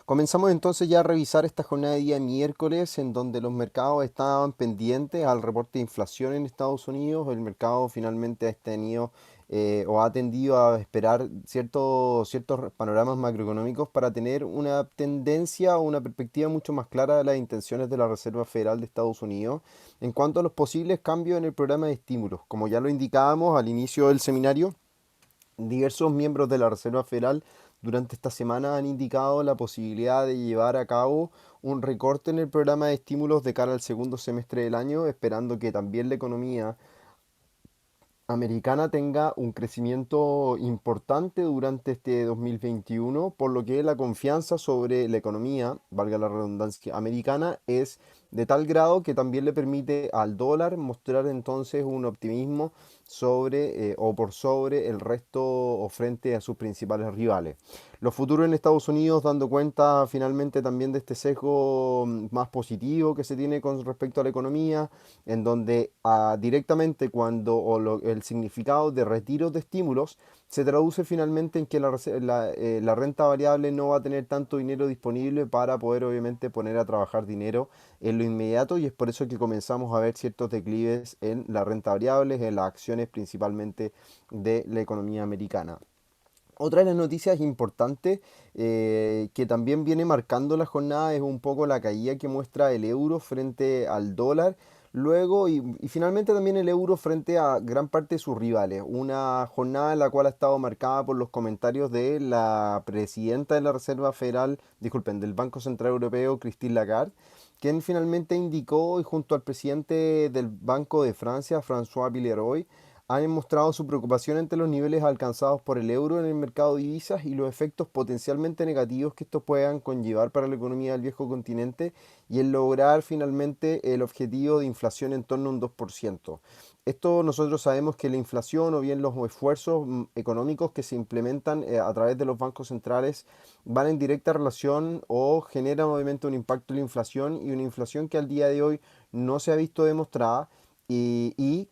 Comenzamos entonces ya a revisar esta jornada de día miércoles en donde los mercados estaban pendientes al reporte de inflación en Estados Unidos. El mercado finalmente ha tenido o ha tendido a esperar ciertos panoramas macroeconómicos para tener una tendencia o una perspectiva mucho más clara de las intenciones de la Reserva Federal de Estados Unidos en cuanto a los posibles cambios en el programa de estímulos. Como ya lo indicábamos al inicio del seminario, diversos miembros de la Reserva Federal durante esta semana han indicado la posibilidad de llevar a cabo un recorte en el programa de estímulos de cara al segundo semestre del año, esperando que también la economía americana tenga un crecimiento importante durante este 2021, por lo que la confianza sobre la economía, valga la redundancia, americana es de tal grado que también le permite al dólar mostrar entonces un optimismo sobre o por sobre el resto o frente a sus principales rivales. Los futuros en Estados Unidos dando cuenta finalmente también de este sesgo más positivo que se tiene con respecto a la economía, en donde directamente cuando el significado de retiro de estímulos se traduce finalmente en que la renta variable no va a tener tanto dinero disponible para poder obviamente poner a trabajar dinero en lo inmediato, y es por eso que comenzamos a ver ciertos declives en la renta variable, en las acciones principalmente de la economía americana. Otra de las noticias importantes que también viene marcando la jornada es un poco la caída que muestra el euro frente al dólar. Luego y finalmente también el euro frente a gran parte de sus rivales. Una jornada en la cual ha estado marcada por los comentarios de la presidenta de la Reserva Federal, disculpen, del Banco Central Europeo, Christine Lagarde, quien finalmente indicó, y junto al presidente del Banco de Francia, François Villeroy, han mostrado su preocupación ante los niveles alcanzados por el euro en el mercado de divisas y los efectos potencialmente negativos que estos puedan conllevar para la economía del viejo continente y el lograr finalmente el objetivo de inflación en torno a un 2%. Esto nosotros sabemos que la inflación o bien los esfuerzos económicos que se implementan a través de los bancos centrales van en directa relación o generan obviamente un impacto en la inflación, y una inflación que al día de hoy no se ha visto demostrada.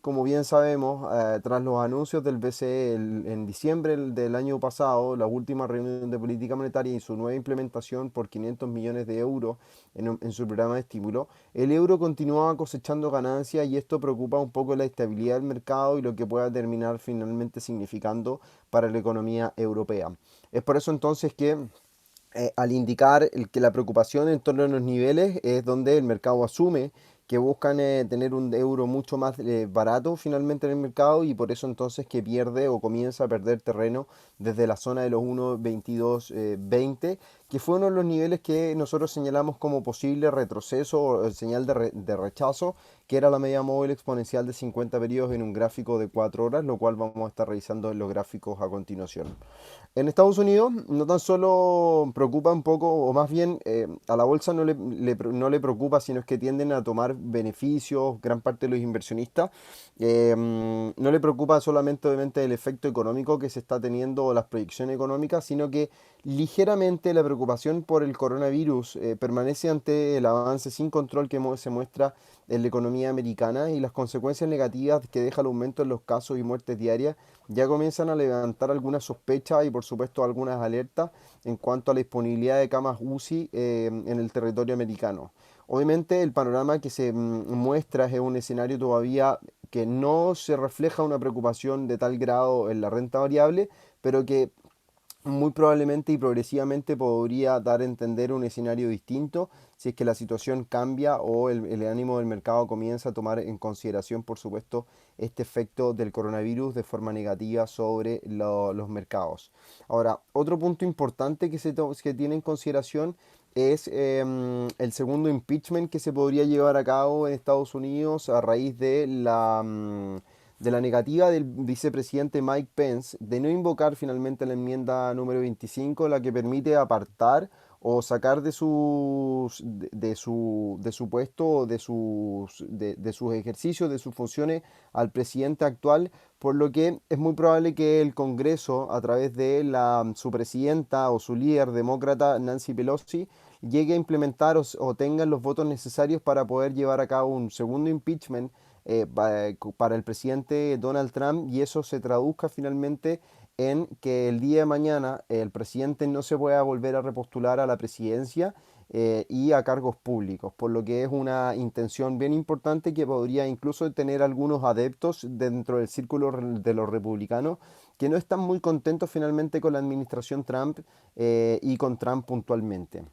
Como bien sabemos, tras los anuncios del BCE en diciembre del año pasado, la última reunión de política monetaria y su nueva implementación por 500 millones de euros en su programa de estímulo, el euro continuaba cosechando ganancias, y esto preocupa un poco la estabilidad del mercado y lo que pueda terminar finalmente significando para la economía europea. Es por eso entonces que al indicar que la preocupación en torno a los niveles es donde el mercado asume que buscan tener un euro mucho más barato finalmente en el mercado, y por eso entonces que pierde o comienza a perder terreno desde la zona de los 1,2220, que fue uno de los niveles que nosotros señalamos como posible retroceso o señal de rechazo, que era la media móvil exponencial de 50 periodos en un gráfico de 4 horas, lo cual vamos a estar revisando en los gráficos a continuación. En Estados Unidos no tan solo preocupa un poco, o más bien a la bolsa no le preocupa, sino es que tienden a tomar beneficios, gran parte de los inversionistas. No le preocupa solamente obviamente el efecto económico que se está teniendo o las proyecciones económicas, sino que ligeramente la preocupación por el coronavirus permanece ante el avance sin control que se muestra en la economía americana, y las consecuencias negativas que deja el aumento en los casos y muertes diarias ya comienzan a levantar algunas sospechas y por supuesto algunas alertas en cuanto a la disponibilidad de camas UCI en el territorio americano. Obviamente el panorama que se muestra es un escenario todavía que no se refleja una preocupación de tal grado en la renta variable, pero que muy probablemente y progresivamente podría dar a entender un escenario distinto si es que la situación cambia o el ánimo del mercado comienza a tomar en consideración, por supuesto, este efecto del coronavirus de forma negativa sobre los mercados. Ahora, otro punto importante que tiene en consideración es el segundo impeachment que se podría llevar a cabo en Estados Unidos a raíz de la negativa del vicepresidente Mike Pence de no invocar finalmente la enmienda número 25, la que permite apartar o sacar de su puesto o de sus ejercicios, de sus funciones al presidente actual, por lo que es muy probable que el Congreso, a través de su presidenta o su líder demócrata, Nancy Pelosi, llegue a implementar o tengan los votos necesarios para poder llevar a cabo un segundo impeachment para el presidente Donald Trump, y eso se traduzca finalmente en que el día de mañana el presidente no se pueda volver a repostular a la presidencia y a cargos públicos, por lo que es una intención bien importante que podría incluso tener algunos adeptos dentro del círculo de los republicanos que no están muy contentos finalmente con la administración Trump y con Trump puntualmente.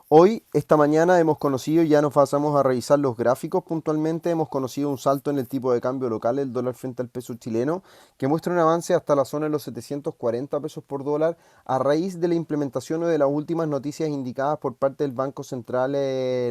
Hoy, esta mañana, hemos conocido, ya nos pasamos a revisar los gráficos puntualmente, hemos conocido un salto en el tipo de cambio local, el dólar frente al peso chileno, que muestra un avance hasta la zona de los 740 pesos por dólar a raíz de la implementación o de las últimas noticias indicadas por parte del Banco Central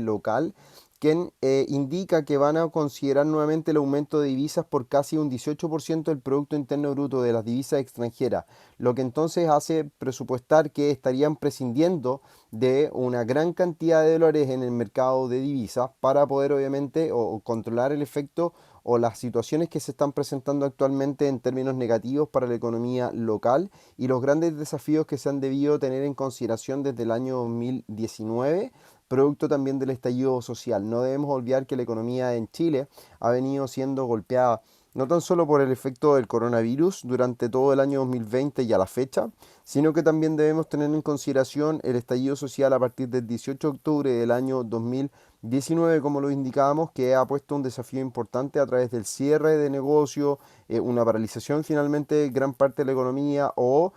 local, quien indica que van a considerar nuevamente el aumento de divisas por casi un 18% del Producto Interno Bruto de las divisas extranjeras, lo que entonces hace presupuestar que estarían prescindiendo de una gran cantidad de dólares en el mercado de divisas para poder obviamente o controlar el efecto o las situaciones que se están presentando actualmente en términos negativos para la economía local y los grandes desafíos que se han debido tener en consideración desde el año 2019, producto también del estallido social. No debemos olvidar que la economía en Chile ha venido siendo golpeada no tan solo por el efecto del coronavirus durante todo el año 2020 y a la fecha, sino que también debemos tener en consideración el estallido social a partir del 18 de octubre del año 2019, como lo indicábamos, que ha puesto un desafío importante a través del cierre de negocio, una paralización finalmente de gran parte de la economía o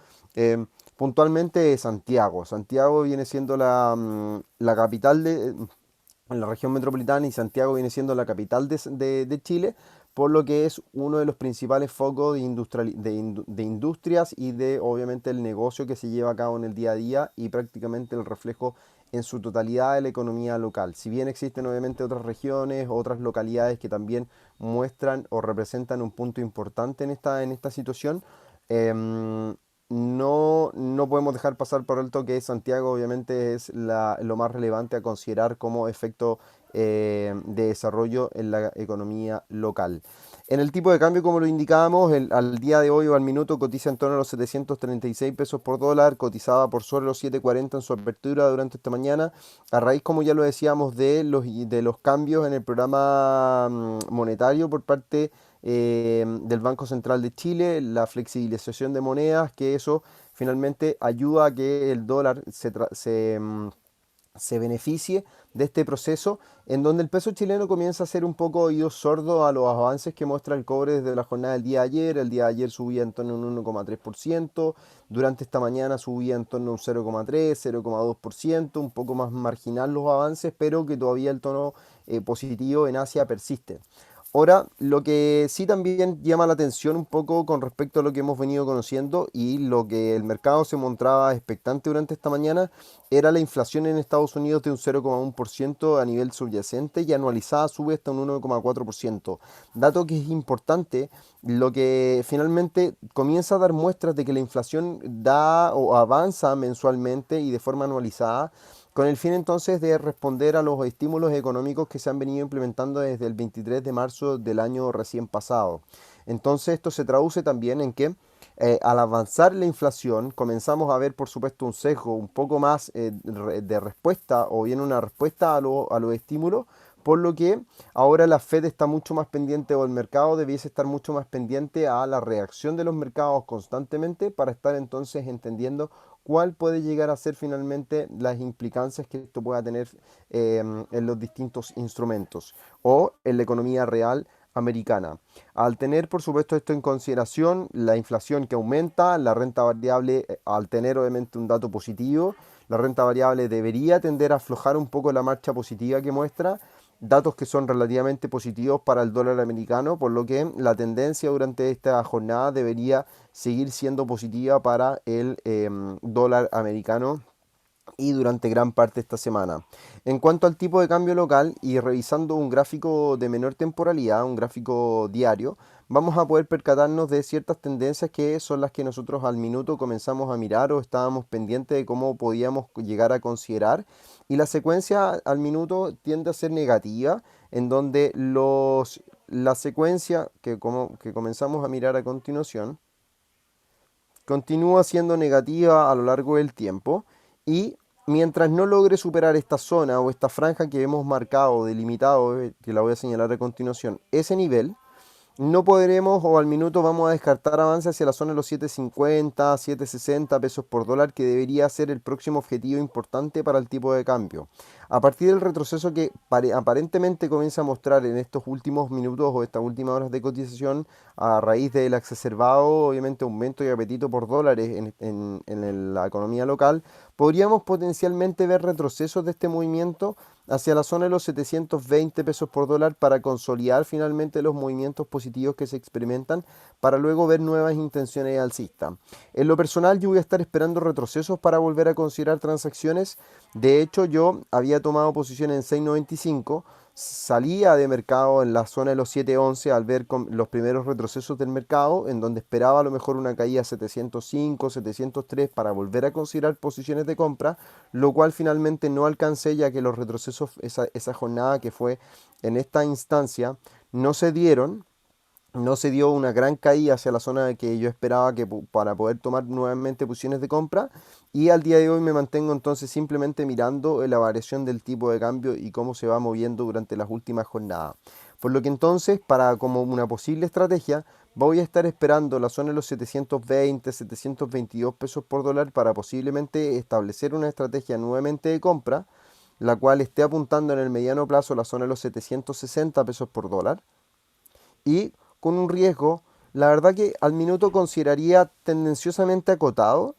puntualmente Santiago. Santiago viene siendo la capital en la región metropolitana y Santiago viene siendo la capital de Chile, por lo que es uno de los principales focos de industrias y de obviamente el negocio que se lleva a cabo en el día a día y prácticamente el reflejo en su totalidad de la economía local. Si bien existen obviamente otras regiones, otras localidades que también muestran o representan un punto importante en esta situación, no podemos dejar pasar por alto que Santiago obviamente es lo más relevante a considerar como efecto de desarrollo en la economía local. En el tipo de cambio, como lo indicábamos, al día de hoy o al minuto cotiza en torno a los 736 pesos por dólar, cotizaba por sobre los 740 en su apertura durante esta mañana, a raíz, como ya lo decíamos, de los cambios en el programa monetario por parte del Banco Central de Chile, la flexibilización de monedas, que eso finalmente ayuda a que el dólar se beneficie de este proceso en donde el peso chileno comienza a ser un poco oído sordo a los avances que muestra el cobre desde la jornada del día de ayer. El día de ayer subía en torno a un 1,3%, durante esta mañana subía en torno a un 0,3, 0,2%, un poco más marginal los avances, pero que todavía el tono positivo en Asia persiste. Ahora, lo que sí también llama la atención un poco con respecto a lo que hemos venido conociendo y lo que el mercado se mostraba expectante durante esta mañana era la inflación en Estados Unidos de un 0,1% a nivel subyacente y anualizada sube hasta un 1,4%. Dato que es importante, lo que finalmente comienza a dar muestras de que la inflación da o avanza mensualmente y de forma anualizada con el fin entonces de responder a los estímulos económicos que se han venido implementando desde el 23 de marzo del año recién pasado. Entonces esto se traduce también en que al avanzar la inflación comenzamos a ver por supuesto un sesgo un poco más de respuesta o bien una respuesta a los estímulos, por lo que ahora la Fed está mucho más pendiente o el mercado debiese estar mucho más pendiente a la reacción de los mercados constantemente para estar entonces entendiendo cuál puede llegar a ser finalmente las implicancias que esto pueda tener en los distintos instrumentos o en la economía real americana. Al tener, por supuesto, esto en consideración, la inflación que aumenta, la renta variable, al tener obviamente un dato positivo, la renta variable debería tender a aflojar un poco la marcha positiva que muestra, datos que son relativamente positivos para el dólar americano, por lo que la tendencia durante esta jornada debería seguir siendo positiva para el dólar americano y durante gran parte de esta semana. En cuanto al tipo de cambio local y revisando un gráfico de menor temporalidad, un gráfico diario, vamos a poder percatarnos de ciertas tendencias que son las que nosotros al minuto comenzamos a mirar o estábamos pendientes de cómo podíamos llegar a considerar. Y la secuencia al minuto tiende a ser negativa, en donde la secuencia que comenzamos a mirar a continuación continúa siendo negativa a lo largo del tiempo y mientras no logre superar esta zona o esta franja que hemos marcado, delimitado, que la voy a señalar a continuación, ese nivel, No podremos o al minuto vamos a descartar avance hacia la zona de los 7.50, 7.60 pesos por dólar, que debería ser el próximo objetivo importante para el tipo de cambio. A partir del retroceso que aparentemente comienza a mostrar en estos últimos minutos o estas últimas horas de cotización, a raíz del exacerbado, obviamente, aumento y apetito por dólares en la economía local, podríamos potencialmente ver retrocesos de este movimiento hacia la zona de los 720 pesos por dólar para consolidar finalmente los movimientos positivos que se experimentan para luego ver nuevas intenciones alcistas. En lo personal yo voy a estar esperando retrocesos para volver a considerar transacciones. De hecho yo había tomado posición en 6.95, salía de mercado en la zona de los 7.11 al ver los primeros retrocesos del mercado, en donde esperaba a lo mejor una caída a 705, 703 para volver a considerar posiciones de compra, lo cual finalmente no alcancé, ya que los retrocesos, esa jornada que fue en esta instancia, no se dieron. No se dio una gran caída hacia la zona de que yo esperaba que para poder tomar nuevamente posiciones de compra, y al día de hoy me mantengo entonces simplemente mirando la variación del tipo de cambio y cómo se va moviendo durante las últimas jornadas. Por lo que entonces, para como una posible estrategia, voy a estar esperando la zona de los 720, 722 pesos por dólar para posiblemente establecer una estrategia nuevamente de compra, la cual esté apuntando en el mediano plazo a la zona de los 760 pesos por dólar y con un riesgo, la verdad que al minuto consideraría tendenciosamente acotado,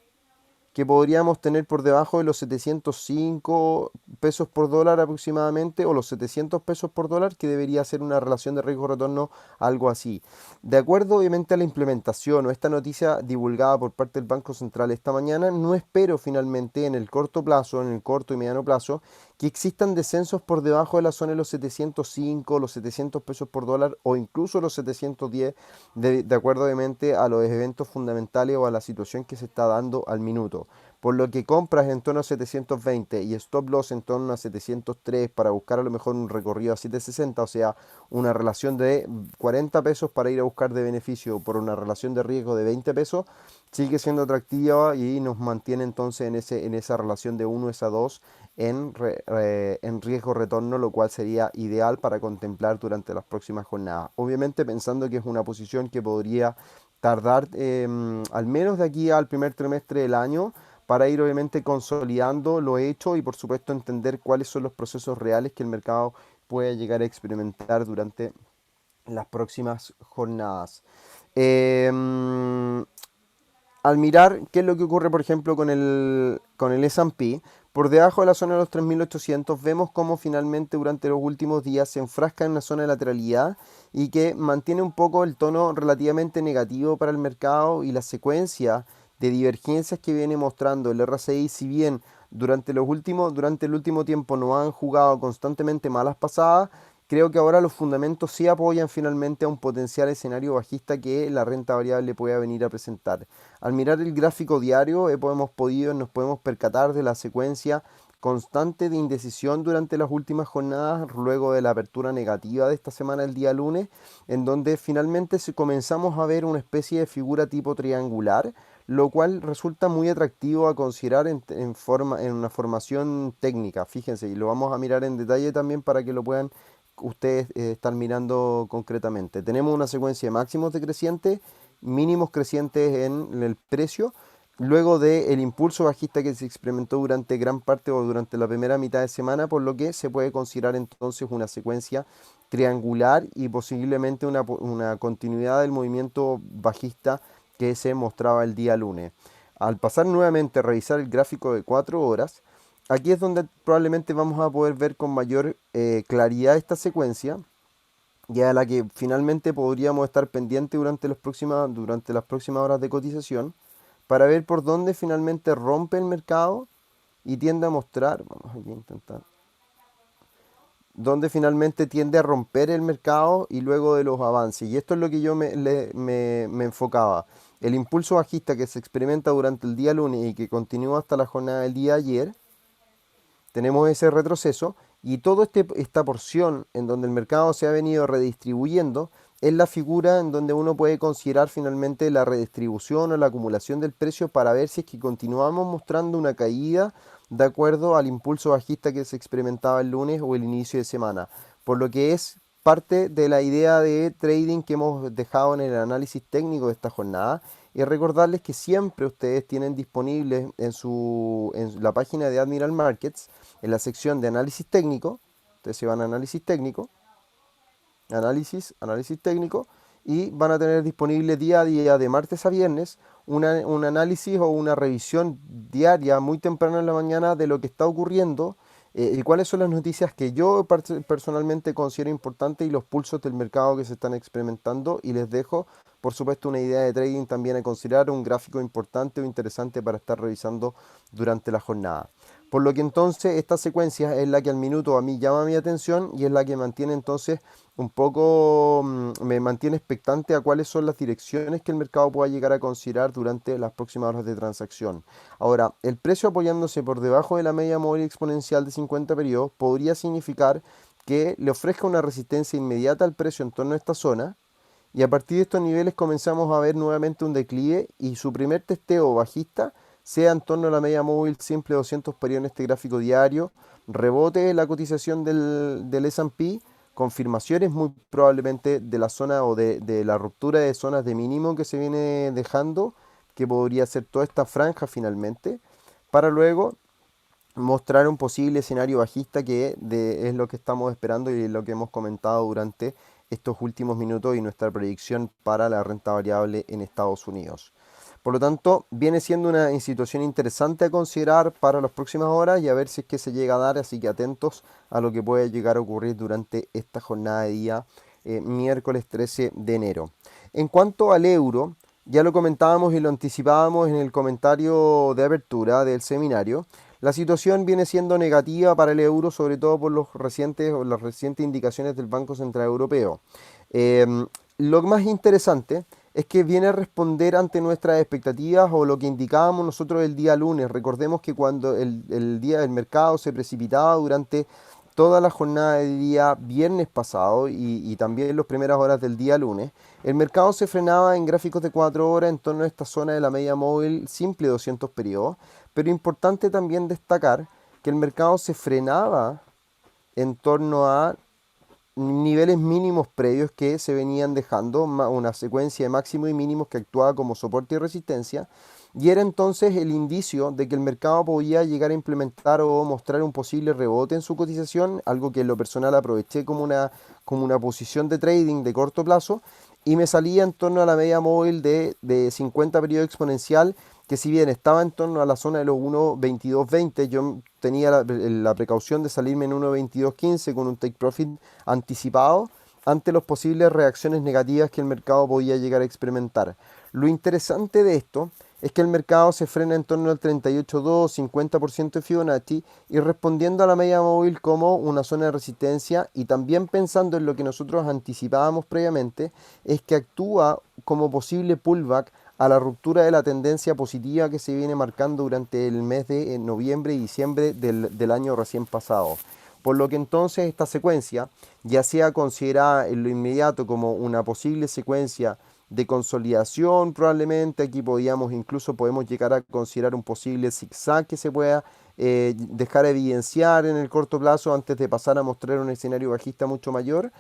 que podríamos tener por debajo de los 705 pesos por dólar aproximadamente, o los 700 pesos por dólar, que debería ser una relación de riesgo-retorno, algo así. De acuerdo obviamente a la implementación o esta noticia divulgada por parte del Banco Central esta mañana, no espero finalmente en el corto plazo, en el corto y mediano plazo, que existan descensos por debajo de la zona de los 705, los 700 pesos por dólar o incluso los 710, de acuerdo obviamente a los eventos fundamentales o a la situación que se está dando al minuto. Por lo que compras en torno a 720 y stop loss en torno a 703 para buscar a lo mejor un recorrido a 760, o sea, una relación de 40 pesos para ir a buscar de beneficio por una relación de riesgo de 20 pesos, sigue siendo atractiva y nos mantiene entonces en esa relación de 1 a 2 en riesgo-retorno, lo cual sería ideal para contemplar durante las próximas jornadas. Obviamente pensando que es una posición que podría tardar al menos de aquí al primer trimestre del año, para ir obviamente consolidando lo hecho y por supuesto entender cuáles son los procesos reales que el mercado puede llegar a experimentar durante las próximas jornadas. Em, Al mirar qué es lo que ocurre, por ejemplo, con el S&P, por debajo de la zona de los 3.800, vemos cómo finalmente durante los últimos días se enfrasca en una zona de lateralidad y que mantiene un poco el tono relativamente negativo para el mercado, y la secuencia de divergencias que viene mostrando el RSI, si bien durante el último tiempo no han jugado constantemente malas pasadas, creo que ahora los fundamentos sí apoyan finalmente a un potencial escenario bajista que la renta variable pueda venir a presentar. Al mirar el gráfico diario, nos podemos percatar de la secuencia constante de indecisión durante las últimas jornadas, luego de la apertura negativa de esta semana el día lunes, en donde finalmente comenzamos a ver una especie de figura tipo triangular, lo cual resulta muy atractivo a considerar en una formación técnica. Fíjense, y lo vamos a mirar en detalle también para que lo puedan ustedes estar mirando concretamente. Tenemos una secuencia de máximos decrecientes, mínimos crecientes en el precio, luego del impulso bajista que se experimentó durante gran parte o durante la primera mitad de semana, por lo que se puede considerar entonces una secuencia triangular y posiblemente una continuidad del movimiento bajista que se mostraba el día lunes. Al pasar nuevamente a revisar el gráfico de 4 horas, aquí es donde probablemente vamos a poder ver con mayor claridad esta secuencia, y a la que finalmente podríamos estar pendientes durante las próximas horas de cotización, para ver por dónde finalmente rompe el mercado y tiende a mostrar, vamos aquí a intentar, dónde finalmente tiende a romper el mercado y luego de los avances. Y esto es lo que yo me enfocaba. El impulso bajista que se experimenta durante el día lunes y que continúa hasta la jornada del día ayer, tenemos ese retroceso, y toda esta porción en donde el mercado se ha venido redistribuyendo es la figura en donde uno puede considerar finalmente la redistribución o la acumulación del precio, para ver si es que continuamos mostrando una caída de acuerdo al impulso bajista que se experimentaba el lunes o el inicio de semana. Por lo que es parte de la idea de trading que hemos dejado en el análisis técnico de esta jornada. Y recordarles que siempre ustedes tienen disponibles en la página de Admiral Markets, en la sección de análisis técnico, ustedes se van a análisis técnico, análisis técnico, y van a tener disponible día a día, de martes a viernes, un análisis o una revisión diaria muy temprano en la mañana de lo que está ocurriendo y cuáles son las noticias que yo personalmente considero importantes y los pulsos del mercado que se están experimentando. Y les dejo, por supuesto, una idea de trading también a considerar, un gráfico importante o interesante para estar revisando durante la jornada. Por lo que entonces esta secuencia es la que al minuto a mí llama mi atención y es la que mantiene entonces un poco, me mantiene expectante a cuáles son las direcciones que el mercado pueda llegar a considerar durante las próximas horas de transacción. Ahora, el precio apoyándose por debajo de la media móvil exponencial de 50 periodos podría significar que le ofrezca una resistencia inmediata al precio en torno a esta zona, y a partir de estos niveles comenzamos a ver nuevamente un declive y su primer testeo bajista sea en torno a la media móvil simple 200 periodos en este gráfico diario, rebote la cotización del S&P, confirmaciones muy probablemente de la zona o de la ruptura de zonas de mínimo que se viene dejando, que podría ser toda esta franja finalmente, para luego mostrar un posible escenario bajista es lo que estamos esperando y lo que hemos comentado durante estos últimos minutos y nuestra predicción para la renta variable en Estados Unidos. Por lo tanto, viene siendo una situación interesante a considerar para las próximas horas y a ver si es que se llega a dar, así que atentos a lo que puede llegar a ocurrir durante esta jornada de día miércoles 13 de enero. En cuanto al euro, ya lo comentábamos y lo anticipábamos en el comentario de apertura del seminario. La situación viene siendo negativa para el euro, sobre todo por las recientes indicaciones del Banco Central Europeo. Lo más interesante es que viene a responder ante nuestras expectativas o lo que indicábamos nosotros el día lunes. Recordemos que cuando el día del mercado se precipitaba durante toda la jornada del día viernes pasado y también en las primeras horas del día lunes, el mercado se frenaba en gráficos de 4 horas en torno a esta zona de la media móvil simple 200 periodos, pero importante también destacar que el mercado se frenaba en torno a niveles mínimos previos que se venían dejando, una secuencia de máximos y mínimos que actuaba como soporte y resistencia, y era entonces el indicio de que el mercado podía llegar a implementar o mostrar un posible rebote en su cotización, algo que en lo personal aproveché como una posición de trading de corto plazo, y me salía en torno a la media móvil de 50 periodo exponencial, que si bien estaba en torno a la zona de los 1.2220, yo tenía la precaución de salirme en 1.2215 con un take profit anticipado ante las posibles reacciones negativas que el mercado podía llegar a experimentar. Lo interesante de esto es que el mercado se frena en torno al 38.2, 50% de Fibonacci, y respondiendo a la media móvil como una zona de resistencia, y también pensando en lo que nosotros anticipábamos previamente, es que actúa como posible pullback a la ruptura de la tendencia positiva que se viene marcando durante el mes de noviembre y diciembre del año recién pasado. Por lo que entonces esta secuencia, ya sea considerada en lo inmediato como una posible secuencia de consolidación, probablemente aquí podemos llegar a considerar un posible zigzag que se pueda dejar evidenciar en el corto plazo antes de pasar a mostrar un escenario bajista mucho mayor.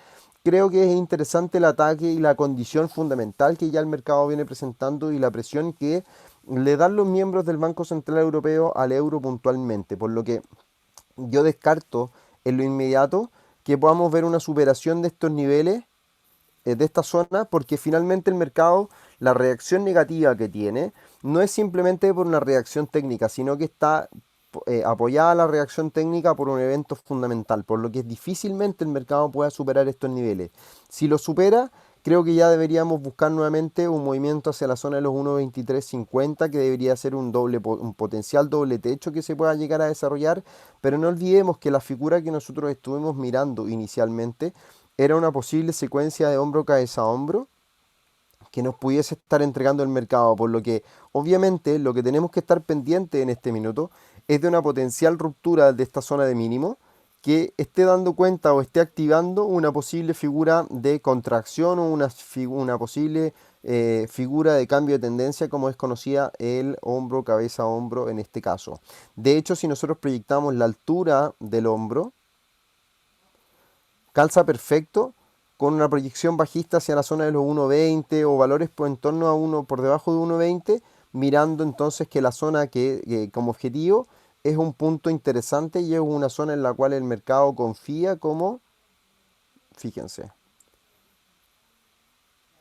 Creo que es interesante el ataque y la condición fundamental que ya el mercado viene presentando y la presión que le dan los miembros del Banco Central Europeo al euro puntualmente, por lo que yo descarto en lo inmediato que podamos ver una superación de estos niveles, de esta zona, porque finalmente el mercado, la reacción negativa que tiene, no es simplemente por una reacción técnica, sino que está apoyada la reacción técnica por un evento fundamental, por lo que difícilmente el mercado pueda superar estos niveles. Si lo supera, creo que ya deberíamos buscar nuevamente un movimiento hacia la zona de los 1.2350, que debería ser un potencial doble techo que se pueda llegar a desarrollar, pero no olvidemos que la figura que nosotros estuvimos mirando inicialmente era una posible secuencia de hombro cabeza a hombro que nos pudiese estar entregando el mercado, por lo que obviamente lo que tenemos que estar pendiente en este minuto es de una potencial ruptura de esta zona de mínimo que esté dando cuenta o esté activando una posible figura de contracción o una posible figura de cambio de tendencia, como es conocida el hombro cabeza a hombro en este caso. De hecho, si nosotros proyectamos la altura del hombro, calza perfecto con una proyección bajista hacia la zona de los 1.20 o valores por en torno a uno por debajo de 1.20, mirando entonces que la zona que como objetivo es un punto interesante y es una zona en la cual el mercado confía como, fíjense,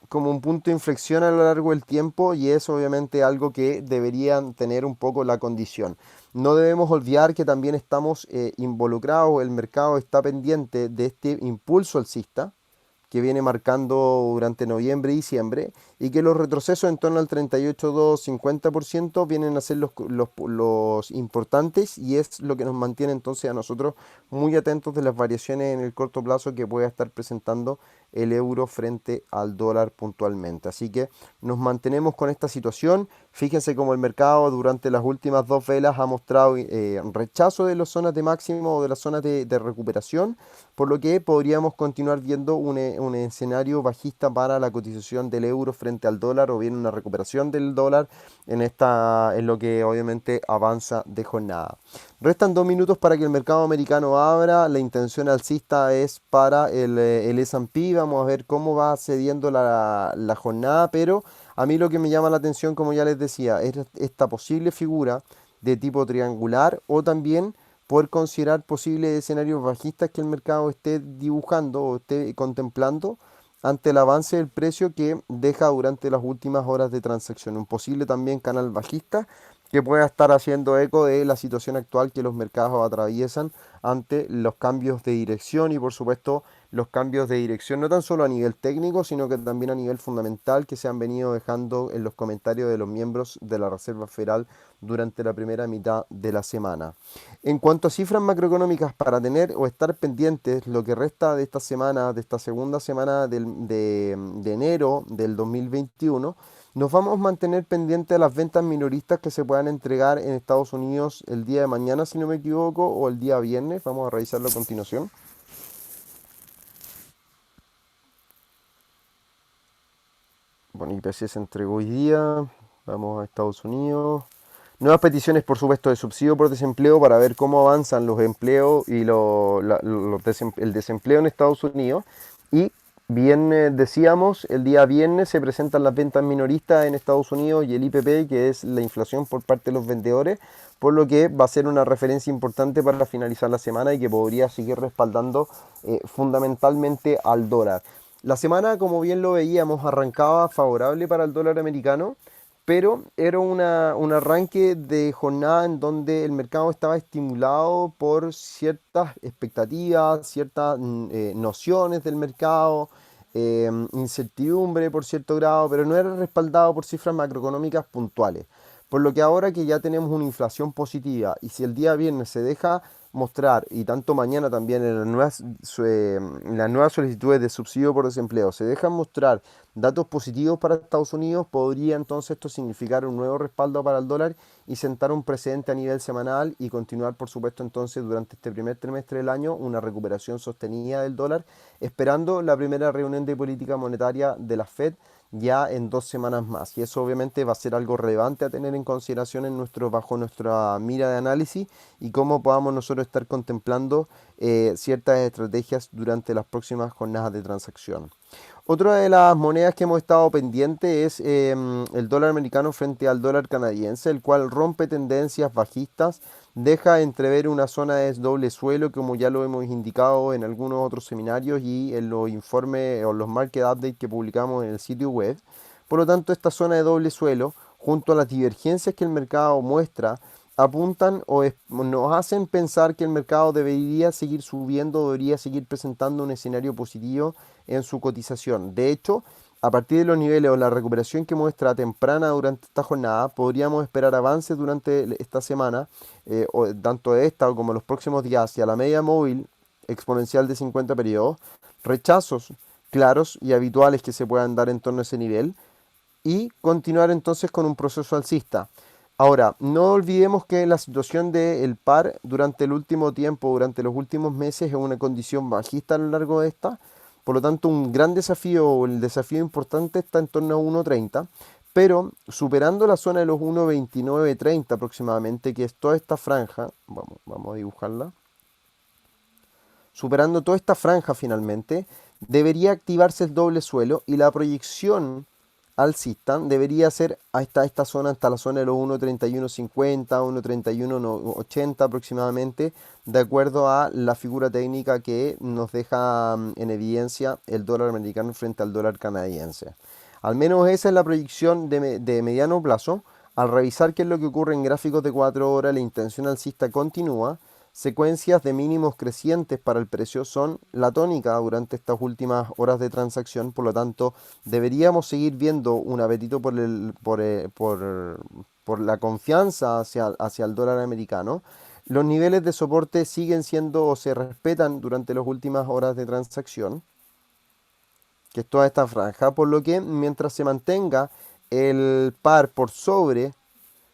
como un punto de inflexión a lo largo del tiempo y es obviamente algo que deberían tener un poco la condición. No debemos olvidar que también estamos involucrados, el mercado está pendiente de este impulso alcista que viene marcando durante noviembre y diciembre, y que los retrocesos en torno al 38,2-50% vienen a ser los importantes, y es lo que nos mantiene entonces a nosotros muy atentos de las variaciones en el corto plazo que pueda estar presentando el euro frente al dólar puntualmente. Así que nos mantenemos con esta situación. Fíjense cómo el mercado durante las últimas dos velas ha mostrado rechazo de las zonas de máximo o de las zonas de recuperación, por lo que podríamos continuar viendo un escenario bajista para la cotización del euro frente al dólar o bien una recuperación del dólar en lo que obviamente avanza de jornada. Restan 2 minutos para que el mercado americano abra. La intención alcista es para el S&P. Vamos a ver cómo va cediendo la jornada, pero a mí lo que me llama la atención, como ya les decía, es esta posible figura de tipo triangular o también poder considerar posibles escenarios bajistas que el mercado esté dibujando o esté contemplando ante el avance del precio que deja durante las últimas horas de transacción. Un posible también canal bajista que pueda estar haciendo eco de la situación actual que los mercados atraviesan ante los cambios de dirección y por supuesto los cambios de dirección no tan solo a nivel técnico, sino que también a nivel fundamental que se han venido dejando en los comentarios de los miembros de la Reserva Federal durante la primera mitad de la semana. En cuanto a cifras macroeconómicas para tener o estar pendientes lo que resta de esta semana, de esta segunda semana de enero del 2021, nos vamos a mantener pendientes de las ventas minoristas que se puedan entregar en Estados Unidos el día de mañana, si no me equivoco, o el día viernes. Vamos a revisarlo a continuación. Bueno, IPC se entregó hoy día. Vamos a Estados Unidos. Nuevas peticiones, por supuesto, de subsidio por desempleo para ver cómo avanzan los empleos y el desempleo en Estados Unidos. Y bien decíamos, el día viernes se presentan las ventas minoristas en Estados Unidos y el IPP, que es la inflación por parte de los vendedores, por lo que va a ser una referencia importante para finalizar la semana y que podría seguir respaldando fundamentalmente al dólar. La semana, como bien lo veíamos, arrancaba favorable para el dólar americano, pero era un arranque de jornada en donde el mercado estaba estimulado por ciertas expectativas, ciertas nociones del mercado, incertidumbre por cierto grado, pero no era respaldado por cifras macroeconómicas puntuales. Por lo que ahora que ya tenemos una inflación positiva y si el día viernes se deja mostrar, y tanto mañana también en las nuevas solicitudes de subsidio por desempleo, se dejan mostrar datos positivos para Estados Unidos, podría entonces esto significar un nuevo respaldo para el dólar y sentar un precedente a nivel semanal y continuar, por supuesto, entonces durante este primer trimestre del año una recuperación sostenida del dólar, esperando la primera reunión de política monetaria de la Fed ya en 2 semanas más. Y eso obviamente va a ser algo relevante a tener en consideración bajo nuestra mira de análisis y cómo podamos nosotros estar contemplando ciertas estrategias durante las próximas jornadas de transacción. Otra de las monedas que hemos estado pendientes es el dólar americano frente al dólar canadiense, el cual rompe tendencias bajistas, deja entrever una zona de doble suelo, como ya lo hemos indicado en algunos otros seminarios y en los informes o los market updates que publicamos en el sitio web. Por lo tanto, esta zona de doble suelo, junto a las divergencias que el mercado muestra, apuntan nos hacen pensar que el mercado debería seguir subiendo, debería seguir presentando un escenario positivo en su cotización. De hecho, a partir de los niveles o la recuperación que muestra temprana durante esta jornada, podríamos esperar avances durante esta semana, tanto de esta como los próximos días, hacia la media móvil exponencial de 50 periodos, rechazos claros y habituales que se puedan dar en torno a ese nivel y continuar entonces con un proceso alcista. Ahora, no olvidemos que la situación del par durante el último tiempo, durante los últimos meses, es una condición bajista a lo largo de esta. Por lo tanto, un gran desafío, o el desafío importante está en torno a 1.30, pero superando la zona de los 1.2930 aproximadamente, que es toda esta franja, vamos a dibujarla, superando toda esta franja finalmente, debería activarse el doble suelo y la proyección alcista debería ser hasta esta zona, hasta la zona de los 1.3150, 1.3180 aproximadamente, de acuerdo a la figura técnica que nos deja en evidencia el dólar americano frente al dólar canadiense. Al menos esa es la proyección de mediano plazo. Al revisar qué es lo que ocurre en gráficos de 4 horas, la intención alcista continúa. Secuencias de mínimos crecientes para el precio son la tónica durante estas últimas horas de transacción, por lo tanto deberíamos seguir viendo un apetito por la confianza hacia el dólar americano. Los niveles de soporte siguen siendo o se respetan durante las últimas horas de transacción, que es toda esta franja, por lo que mientras se mantenga el par por sobre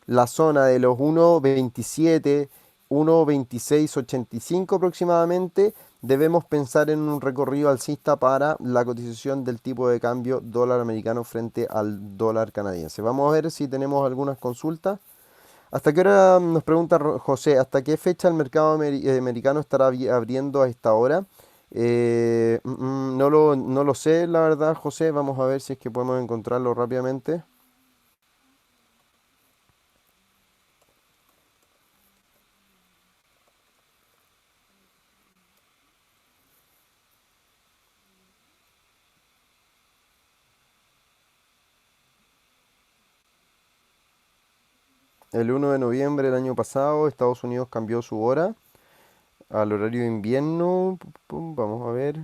la zona de los 1.27, 1.2685 aproximadamente, debemos pensar en un recorrido alcista para la cotización del tipo de cambio dólar americano frente al dólar canadiense. Vamos a ver si tenemos algunas consultas. ¿Hasta qué hora, nos pregunta José, hasta qué fecha el mercado americano estará abriendo a esta hora? No lo sé, la verdad, José. Vamos a ver si es que podemos encontrarlo rápidamente. El 1 de noviembre del año pasado, Estados Unidos cambió su hora al horario de invierno. Vamos a ver.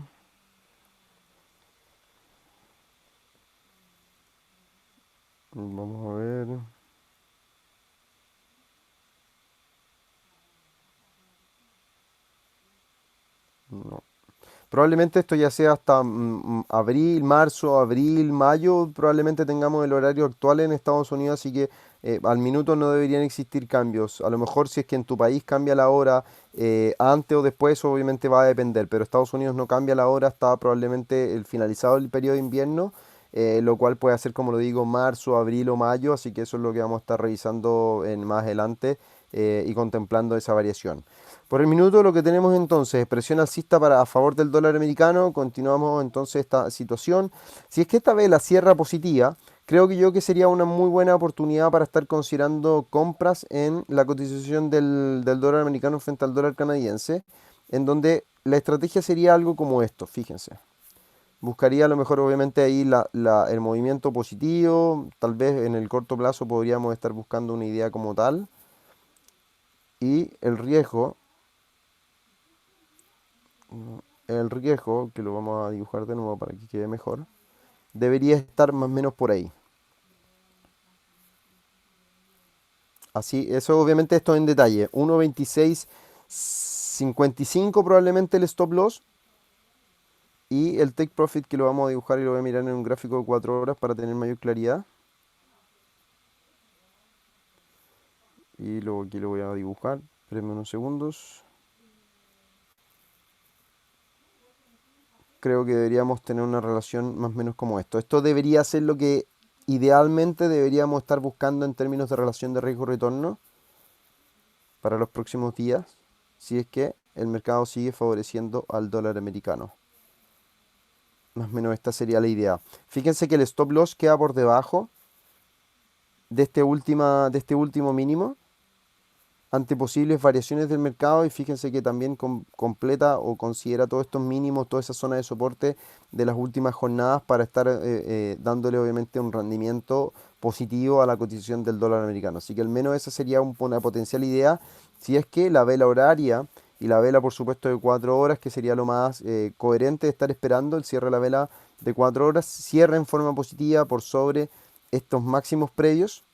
Vamos a ver. No. Probablemente esto ya sea hasta abril, marzo, abril, mayo. Probablemente tengamos el horario actual en Estados Unidos, así que al minuto no deberían existir cambios. A lo mejor si es que en tu país cambia la hora antes o después, obviamente va a depender, pero Estados Unidos no cambia la hora hasta probablemente el finalizado el periodo de invierno, lo cual puede ser, como lo digo, marzo, abril o mayo, así que eso es lo que vamos a estar revisando en más adelante y contemplando esa variación. Por el minuto lo que tenemos entonces es presión alcista a favor del dólar americano. Continuamos entonces esta situación. Si es que esta vela cierra positiva, creo que yo que sería una muy buena oportunidad para estar considerando compras en la cotización del dólar americano frente al dólar canadiense, en donde la estrategia sería algo como esto, fíjense. Buscaría a lo mejor obviamente ahí el movimiento positivo, tal vez en el corto plazo podríamos estar buscando una idea como tal y el riesgo, que lo vamos a dibujar de nuevo para que quede mejor, debería estar más o menos por ahí. Así, eso obviamente esto en detalle. 1.2655 probablemente el stop loss y el take profit que lo vamos a dibujar y lo voy a mirar en un gráfico de 4 horas para tener mayor claridad. Y luego aquí lo voy a dibujar. Espérenme unos segundos. Creo que deberíamos tener una relación más o menos como esto. Esto debería ser lo que idealmente deberíamos estar buscando en términos de relación de riesgo-retorno para los próximos días, si es que el mercado sigue favoreciendo al dólar americano. Más o menos esta sería la idea. Fíjense que el stop loss queda por debajo de este último mínimo ante posibles variaciones del mercado y fíjense que también completa o considera todos estos mínimos, toda esa zona de soporte de las últimas jornadas para estar dándole obviamente un rendimiento positivo a la cotización del dólar americano. Así que al menos esa sería una potencial idea si es que la vela horaria y la vela por supuesto de 4 horas, que sería lo más coherente de estar esperando, el cierre de la vela de 4 horas, cierra en forma positiva por sobre estos máximos previos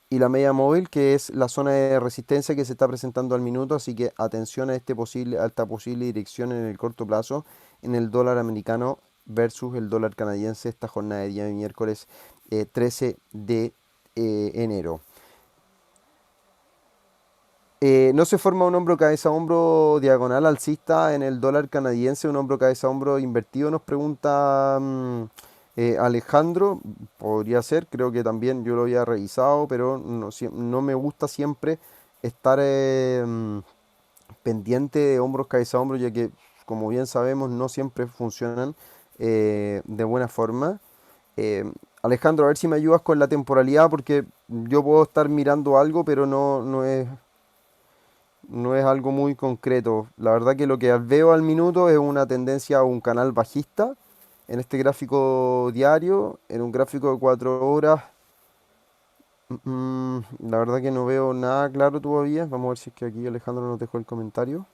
y la media móvil, que es la zona de resistencia que se está presentando al minuto, así que atención a esta posible dirección en el corto plazo en el dólar americano versus el dólar canadiense esta jornada de día de miércoles 13 de enero. No se forma un hombro cabeza hombro diagonal alcista en el dólar canadiense, un hombro cabeza hombro invertido, nos pregunta Alejandro. Podría ser, creo que también yo lo había revisado, pero no, no me gusta siempre estar pendiente de hombros cabeza hombro, ya que como bien sabemos, no siempre funcionan de buena forma. Alejandro, a ver si me ayudas con la temporalidad, porque yo puedo estar mirando algo, pero no es algo muy concreto. La verdad que lo que veo al minuto es una tendencia a un canal bajista en este gráfico diario, en un gráfico de 4 horas. La verdad que no veo nada claro todavía. Vamos a ver si es que aquí Alejandro nos dejó el comentario.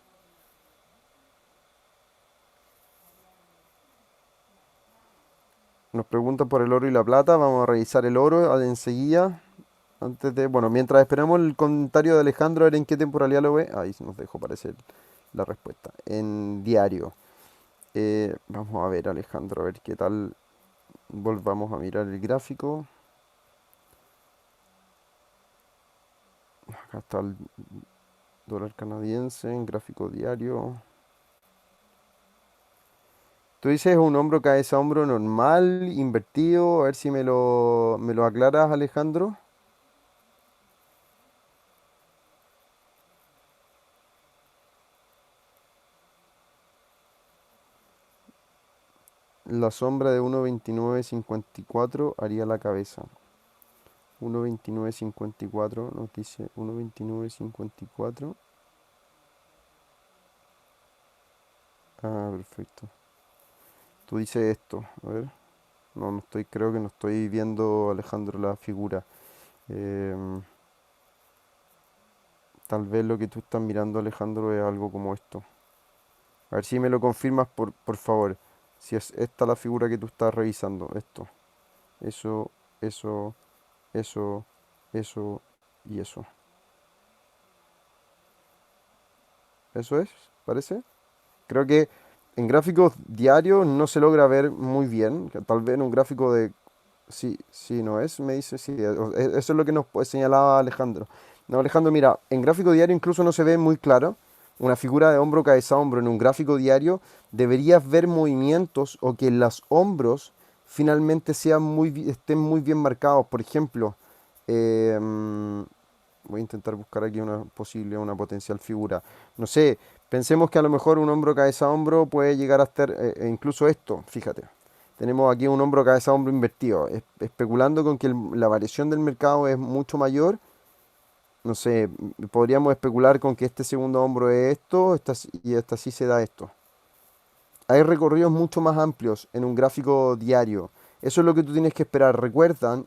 Nos pregunta por el oro y la plata. Vamos a revisar el oro enseguida. Bueno, mientras esperamos el comentario de Alejandro, a ver en qué temporalidad lo ve. Ahí se nos dejó aparecer la respuesta. En diario. Vamos a ver, Alejandro, a ver qué tal. Volvamos a mirar el gráfico. Acá está el dólar canadiense en gráfico diario. Tú dices un hombro cabeza hombro normal, invertido. A ver si me lo aclaras, Alejandro. La sombra de 1.2954 haría la cabeza. 1.2954 nos dice 1.2954. Ah, perfecto. Tú dices esto. A ver. No, no estoy, creo que no estoy viendo, Alejandro, la figura. Em, Tal vez lo que tú estás mirando, Alejandro, es algo como esto. A ver si me lo confirmas, por favor. Si es esta la figura que tú estás revisando. Esto. Eso, eso, eso, eso y eso. ¿Eso es? ¿Parece? Creo que en gráficos diarios no se logra ver muy bien. Que tal vez en un gráfico de... Sí, sí, no es, me dice, sí. Eso es lo que nos señalaba Alejandro. No, Alejandro, mira, en gráfico diario incluso no se ve muy claro. Una figura de hombro, cabeza, hombro en un gráfico diario deberías ver movimientos o que los hombros finalmente estén muy bien marcados. Por ejemplo, voy a intentar buscar aquí una posible, una potencial figura. No sé, pensemos que a lo mejor un hombro cabeza hombro puede llegar a estar, incluso esto, fíjate. Tenemos aquí un hombro cabeza hombro invertido, especulando con que la variación del mercado es mucho mayor. No sé, podríamos especular con que este segundo hombro es esto, y esta sí se da esto. Hay recorridos mucho más amplios en un gráfico diario. Eso es lo que tú tienes que esperar. Recuerden,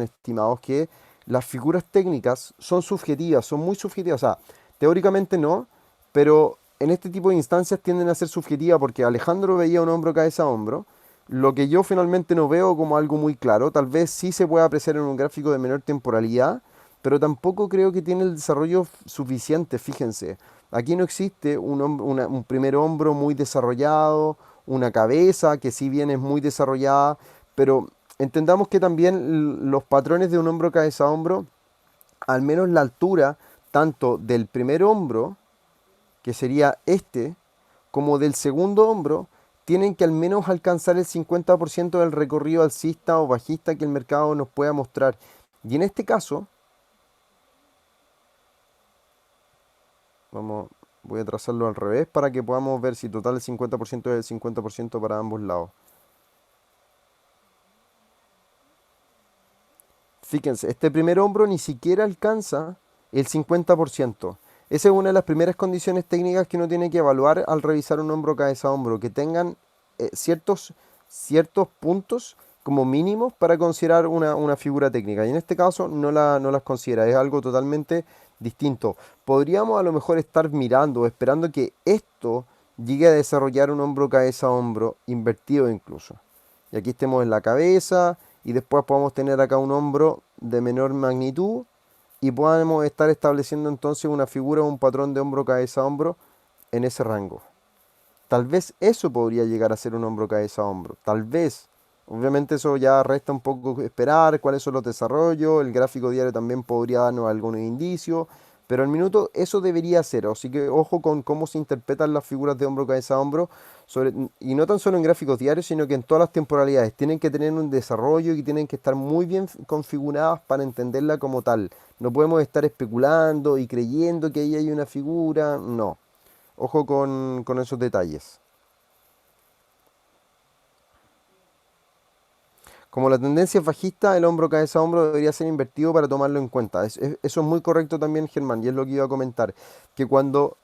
estimados, que las figuras técnicas son subjetivas, son muy subjetivas. O sea, teóricamente no, pero en este tipo de instancias tienden a ser subjetivas porque Alejandro veía un hombro cabeza a hombro. Lo que yo finalmente no veo como algo muy claro, tal vez sí se puede apreciar en un gráfico de menor temporalidad, pero tampoco creo que tiene el desarrollo suficiente, fíjense. Aquí no existe un primer hombro muy desarrollado, una cabeza que si bien es muy desarrollada, pero entendamos que también los patrones de un hombro cabeza a hombro, al menos la altura tanto del primer hombro, que sería este, como del segundo hombro, tienen que al menos alcanzar el 50% del recorrido alcista o bajista que el mercado nos pueda mostrar. Y en este caso, Vamos, voy a trazarlo al revés para que podamos ver si total el 50% es el 50% para ambos lados. Fíjense, este primer hombro ni siquiera alcanza el 50%. Esa es una de las primeras condiciones técnicas que uno tiene que evaluar al revisar un hombro cabeza a hombro, que tengan ciertos puntos como mínimos para considerar una figura técnica. Y en este caso no las considera, es algo totalmente distinto. Podríamos a lo mejor estar mirando, esperando que esto llegue a desarrollar un hombro cabeza a hombro invertido incluso. Y aquí estemos en la cabeza y después podemos tener acá un hombro de menor magnitud y podemos estar estableciendo entonces una figura o un patrón de hombro cabeza a hombro en ese rango. Tal vez eso podría llegar a ser un hombro cabeza a hombro. Tal vez. Obviamente eso ya resta un poco esperar cuáles son los desarrollos. El gráfico diario también podría darnos algunos indicios. Pero al minuto eso debería ser. Así que ojo con cómo se interpretan las figuras de hombro cabeza a hombro. Y no tan solo en gráficos diarios, sino que en todas las temporalidades. Tienen que tener un desarrollo y tienen que estar muy bien configuradas para entenderla como tal. No podemos estar especulando y creyendo que ahí hay una figura. No. Ojo con esos detalles. Como la tendencia es bajista, el hombro cabeza a hombro debería ser invertido para tomarlo en cuenta. Eso es muy correcto también, Germán, y es lo que iba a comentar. Que cuando,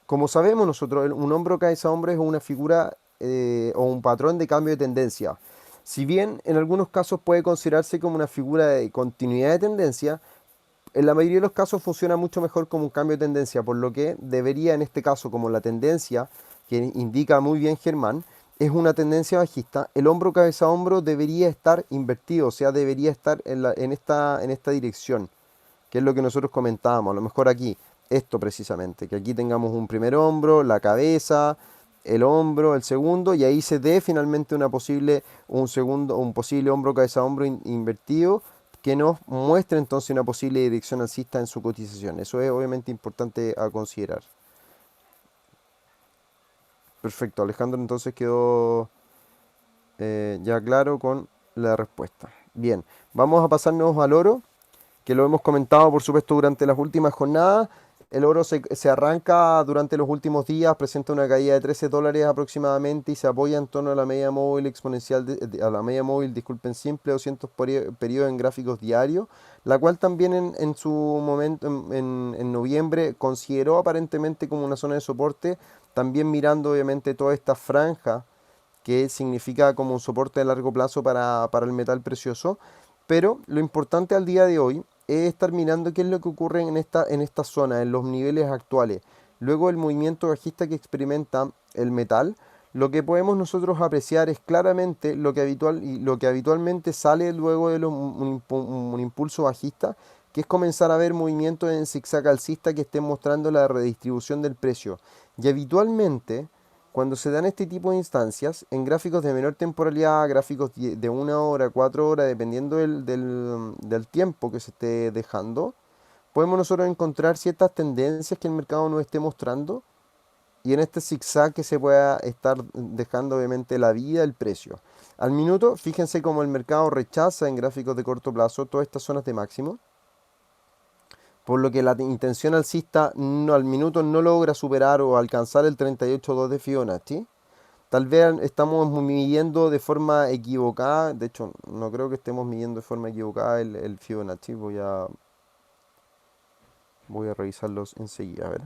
como sabemos nosotros, un hombro cabeza a hombro es una figura o un patrón de cambio de tendencia. Si bien en algunos casos puede considerarse como una figura de continuidad de tendencia, en la mayoría de los casos funciona mucho mejor como un cambio de tendencia, por lo que debería en este caso, como la tendencia que indica muy bien Germán, es una tendencia bajista, el hombro cabeza a hombro debería estar invertido, o sea, debería estar en esta dirección, que es lo que nosotros comentábamos, a lo mejor aquí, esto precisamente, que aquí tengamos un primer hombro, la cabeza, el hombro, el segundo, y ahí se dé finalmente un posible hombro cabeza a hombro invertido, que nos muestre entonces una posible dirección alcista en su cotización. Eso es obviamente importante a considerar. Perfecto, Alejandro, entonces quedó ya claro con la respuesta. Bien, vamos a pasarnos al oro, que lo hemos comentado por supuesto durante las últimas jornadas. El oro se arranca durante los últimos días, presenta una caída de $13 aproximadamente y se apoya en torno a la media móvil exponencial, a la media móvil, disculpen, simple 200 periodos en gráficos diarios, la cual también en su momento, en noviembre, consideró aparentemente como una zona de soporte, también mirando obviamente toda esta franja que significa como un soporte a largo plazo para el metal precioso. Pero lo importante al día de hoy es estar mirando qué es lo que ocurre en esta zona, en los niveles actuales. Luego del movimiento bajista que experimenta el metal, lo que podemos nosotros apreciar es claramente lo que habitualmente sale luego de un impulso bajista, que es comenzar a ver movimientos en zigzag alcista que estén mostrando la redistribución del precio. Y habitualmente, cuando se dan este tipo de instancias, en gráficos de menor temporalidad, gráficos de 1 hora, 4 horas, dependiendo del tiempo que se esté dejando, podemos nosotros encontrar ciertas tendencias que el mercado nos esté mostrando y en este zigzag que se pueda estar dejando obviamente la vida, el precio. Al minuto, fíjense cómo el mercado rechaza en gráficos de corto plazo todas estas zonas de máximo, por lo que la intención alcista al minuto no logra superar o alcanzar el 38.2 de Fibonacci. Tal vez estamos midiendo de forma equivocada, de hecho no creo que estemos midiendo de forma equivocada el Fibonacci, voy a revisarlos enseguida, a ver.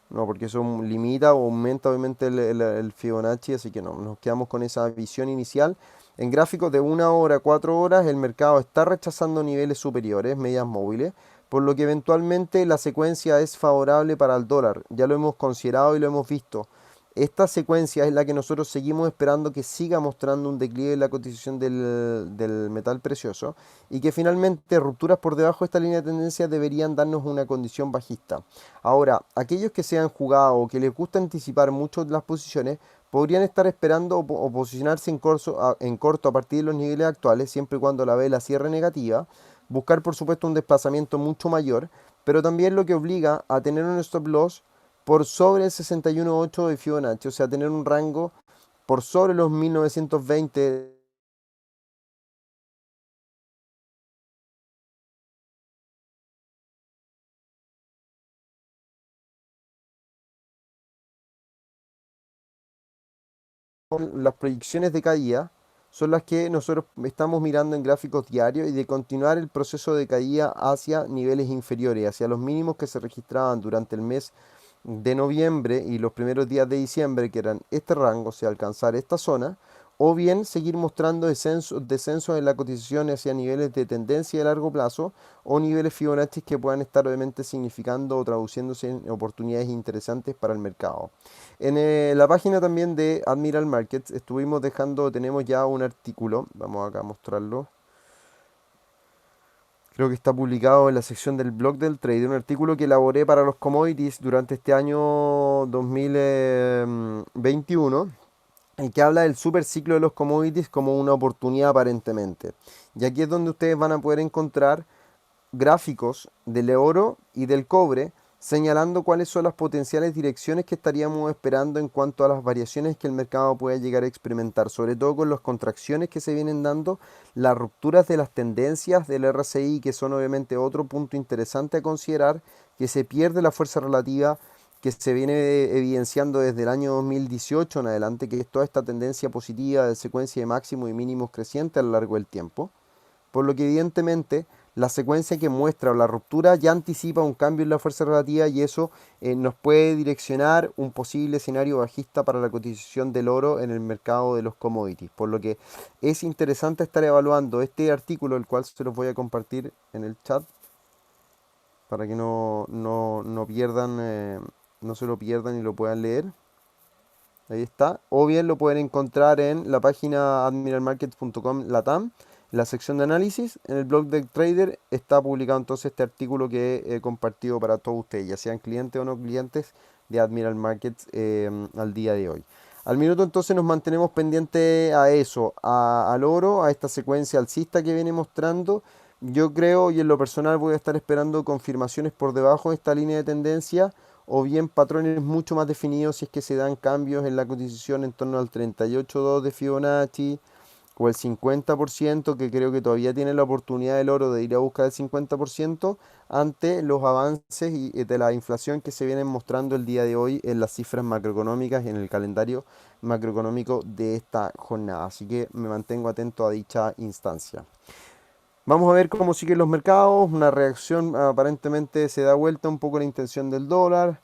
No, porque eso limita o aumenta obviamente el Fibonacci, así que no, nos quedamos con esa visión inicial. En gráficos de 1 hora, 4 horas, el mercado está rechazando niveles superiores, medias móviles, por lo que eventualmente la secuencia es favorable para el dólar. Ya lo hemos considerado y lo hemos visto. Esta secuencia es la que nosotros seguimos esperando que siga mostrando un declive en la cotización del metal precioso y que finalmente rupturas por debajo de esta línea de tendencia deberían darnos una condición bajista. Ahora, aquellos que se han jugado o que les gusta anticipar mucho las posiciones podrían estar esperando o posicionarse en corto a partir de los niveles actuales, siempre y cuando la vela cierre negativa, buscar por supuesto un desplazamiento mucho mayor, pero también lo que obliga a tener un stop loss por sobre el 61.8 de Fibonacci, o sea, tener un rango por sobre los 1920. Las proyecciones de caída son las que nosotros estamos mirando en gráficos diarios y de continuar el proceso de caída hacia niveles inferiores, hacia los mínimos que se registraban durante el mes de noviembre y los primeros días de diciembre, que eran este rango, o sea, alcanzar esta zona, o bien seguir mostrando descensos en la cotización hacia niveles de tendencia de largo plazo o niveles Fibonacci que puedan estar obviamente significando o traduciéndose en oportunidades interesantes para el mercado. En la página también de Admiral Markets tenemos ya un artículo, vamos acá a mostrarlo. Creo que está publicado en la sección del blog del trade, un artículo que elaboré para los commodities durante este año 2021 y que habla del super ciclo de los commodities como una oportunidad aparentemente. Y aquí es donde ustedes van a poder encontrar gráficos del oro y del cobre señalando cuáles son las potenciales direcciones que estaríamos esperando en cuanto a las variaciones que el mercado puede llegar a experimentar, sobre todo con las contracciones que se vienen dando, las rupturas de las tendencias del RSI, que son obviamente otro punto interesante a considerar, que se pierde la fuerza relativa que se viene evidenciando desde el año 2018 en adelante, que es toda esta tendencia positiva de secuencia de máximos y mínimos crecientes a lo largo del tiempo, por lo que evidentemente la secuencia que muestra o la ruptura ya anticipa un cambio en la fuerza relativa y eso nos puede direccionar un posible escenario bajista para la cotización del oro en el mercado de los commodities. Por lo que es interesante estar evaluando este artículo, el cual se los voy a compartir en el chat para que no pierdan, no se lo pierdan y lo puedan leer. Ahí está. O bien lo pueden encontrar en la página admiralmarkets.com Latam, en la sección de análisis. En el blog del trader está publicado entonces este artículo que he compartido para todos ustedes, ya sean clientes o no clientes de Admiral Markets al día de hoy. Al minuto entonces nos mantenemos pendientes a eso, al oro, a esta secuencia alcista que viene mostrando. Yo creo y en lo personal voy a estar esperando confirmaciones por debajo de esta línea de tendencia o bien patrones mucho más definidos si es que se dan cambios en la cotización en torno al 38.2 de Fibonacci o el 50%, que creo que todavía tiene la oportunidad del oro de ir a buscar el 50% ante los avances de la inflación que se vienen mostrando el día de hoy en las cifras macroeconómicas y en el calendario macroeconómico de esta jornada. Así que me mantengo atento a dicha instancia. Vamos a ver cómo siguen los mercados. Una reacción aparentemente se da vuelta un poco la intención del dólar.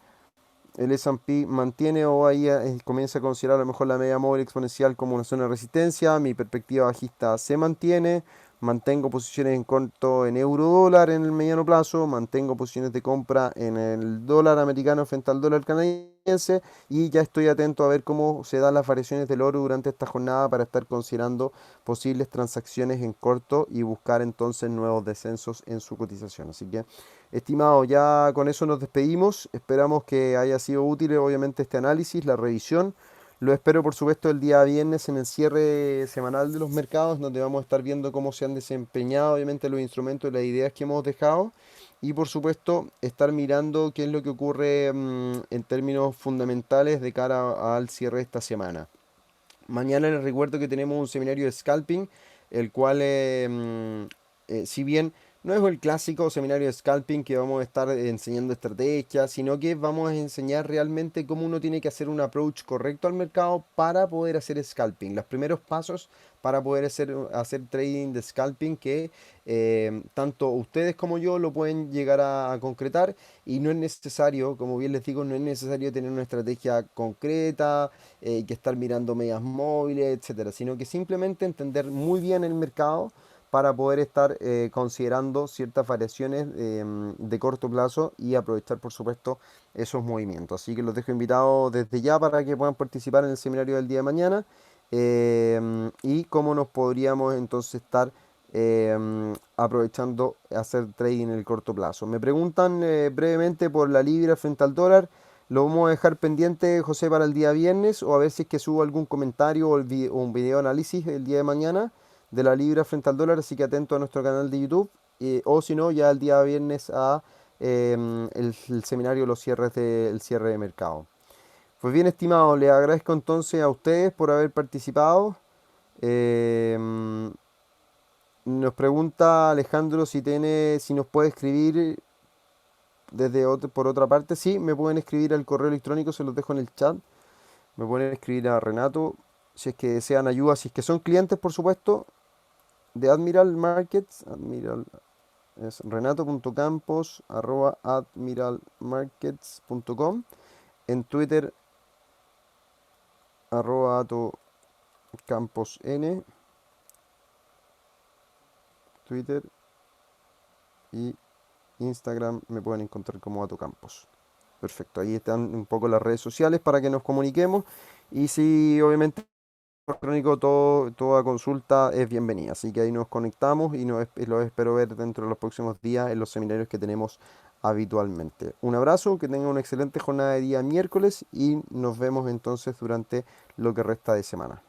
El S&P mantiene o ahí comienza a considerar a lo mejor la media móvil exponencial como una zona de resistencia. Mi perspectiva bajista se mantiene. Mantengo posiciones en corto en euro dólar en el mediano plazo. Mantengo posiciones de compra en el dólar americano frente al dólar canadiense. Y ya estoy atento a ver cómo se dan las variaciones del oro durante esta jornada para estar considerando posibles transacciones en corto y buscar entonces nuevos descensos en su cotización. Así que, estimado, ya con eso nos despedimos. Esperamos que haya sido útil, obviamente, este análisis, la revisión. Lo espero, por supuesto, el día viernes en el cierre semanal de los mercados, donde vamos a estar viendo cómo se han desempeñado, obviamente, los instrumentos y las ideas que hemos dejado. Y, por supuesto, estar mirando qué es lo que ocurre en términos fundamentales de cara al cierre de esta semana. Mañana les recuerdo que tenemos un seminario de scalping, el cual, si bien no es el clásico seminario de scalping que vamos a estar enseñando estrategias, sino que vamos a enseñar realmente cómo uno tiene que hacer un approach correcto al mercado para poder hacer scalping. Los primeros pasos para poder hacer trading de scalping que tanto ustedes como yo lo pueden llegar a concretar y no es necesario, como bien les digo, no es necesario tener una estrategia concreta que estar mirando medias móviles, etcétera, sino que simplemente entender muy bien el mercado para poder estar considerando ciertas variaciones de corto plazo y aprovechar, por supuesto, esos movimientos. Así que los dejo invitados desde ya para que puedan participar en el seminario del día de mañana y cómo nos podríamos entonces estar aprovechando hacer trading en el corto plazo. Me preguntan brevemente por la libra frente al dólar. Lo vamos a dejar pendiente, José, para el día viernes o a ver si es que subo algún comentario o un video análisis el día de mañana de la libra frente al dólar, así que atento a nuestro canal de YouTube o si no, ya el día viernes a el seminario, los cierres del cierre de mercado. Pues bien, estimado, les agradezco entonces a ustedes por haber participado. Nos pregunta Alejandro si nos puede escribir por otra parte. Sí, me pueden escribir al correo electrónico, se los dejo en el chat. Me pueden escribir a Renato si es que desean ayuda, si es que son clientes, por supuesto, de Admiral Markets. Es renato.campos@admiralmarkets.com. En Twitter, @camposn. Twitter y Instagram me pueden encontrar como Ato Campos. Perfecto, ahí están un poco las redes sociales para que nos comuniquemos y si obviamente electrónico toda consulta es bienvenida, así que ahí nos conectamos y los espero ver dentro de los próximos días en los seminarios que tenemos habitualmente. Un abrazo, que tengan una excelente jornada de día miércoles y nos vemos entonces durante lo que resta de semana.